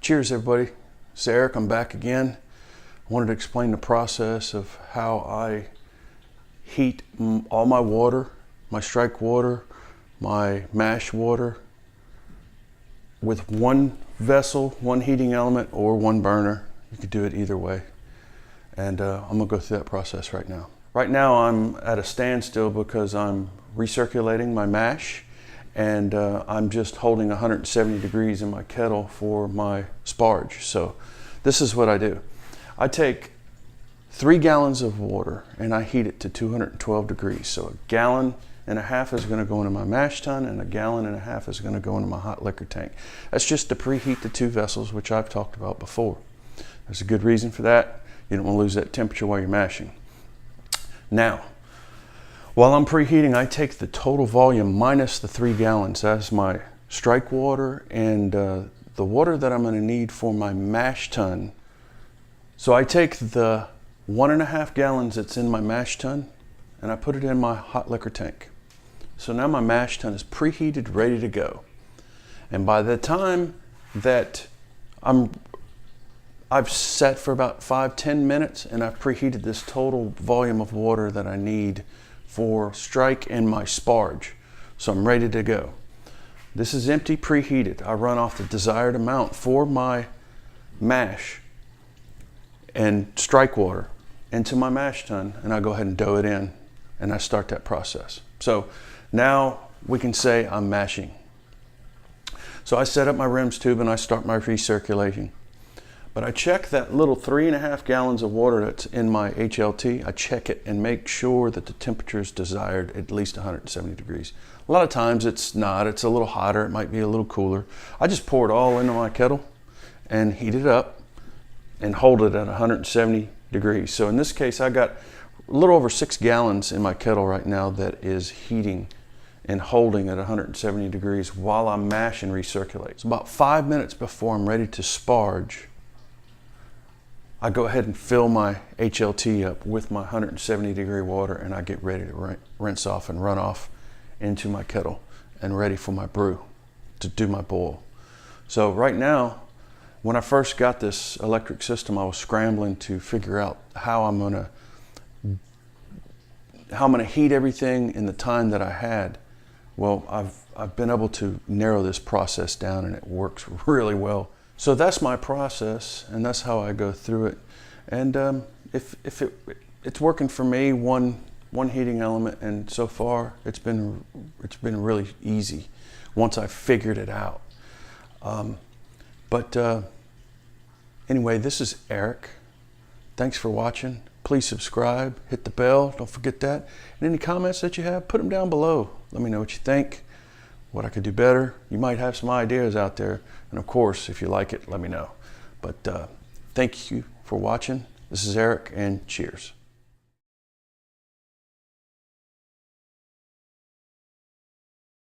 Cheers everybody, it's Eric, I'm back again. I wanted to explain the process of how I heat all my water, my strike water, my mash water with one vessel, one heating element, or one burner. You could do it either way. And I'm gonna go through that process right now. Right now I'm at a standstill because I'm recirculating my mash, and I'm just holding 170 degrees in my kettle for my sparge. So this is what I do. I take 3 gallons of water and I heat it to 212 degrees. So 1.5 gallons is going to go into my mash tun, and 1.5 gallons is going to go into my hot liquor tank. That's just to preheat the 2 vessels, which I've talked about before. There's a good reason for that. You don't want to lose that temperature while you're mashing. Now, while I'm preheating, I take the total volume minus the 3 gallons. That's my strike water and the water that I'm going to need for my mash tun. So I take the 1.5 gallons that's in my mash tun and I put it in my hot liquor tank. So now my mash tun is preheated, ready to go. And by the time that I've set for about 5-10 minutes and I've preheated this total volume of water that I need for strike and my sparge. So I'm ready to go. This is empty, preheated. I run off the desired amount for my mash and strike water into my mash tun, and I go ahead and dough it in and I start that process. So now we can say I'm mashing. So I set up my REMS tube and I start my recirculation. But I check that little 3.5 gallons of water that's in my HLT. I check it and make sure that the temperature is desired at least 170 degrees. A lot of times it's not, it's a little hotter, it might be a little cooler. I just pour it all into my kettle and heat it up and hold it at 170 degrees. So in this case, I got a little over 6 gallons in my kettle right now that is heating and holding at 170 degrees while I'm mash and recirculate. So about 5 minutes before I'm ready to sparge, I go ahead and fill my HLT up with my 170 degree water, and I get ready to rinse off and run off into my kettle and ready for my brew to do my boil. So right now, when I first got this electric system, I was scrambling to figure out how I'm gonna heat everything in the time that I had. Well, I've been able to narrow this process down and it works really well. So that's my process, and that's how I go through it. And if it's working for me, one heating element, and so far it's been really easy once I figured it out. Anyway, this is Eric. Thanks for watching. Please subscribe, hit the bell, don't forget that. And any comments that you have, put them down below. Let me know what you think, what I could do better. You might have some ideas out there. And of course, if you like it, let me know. But thank you for watching. This is Eric, and cheers.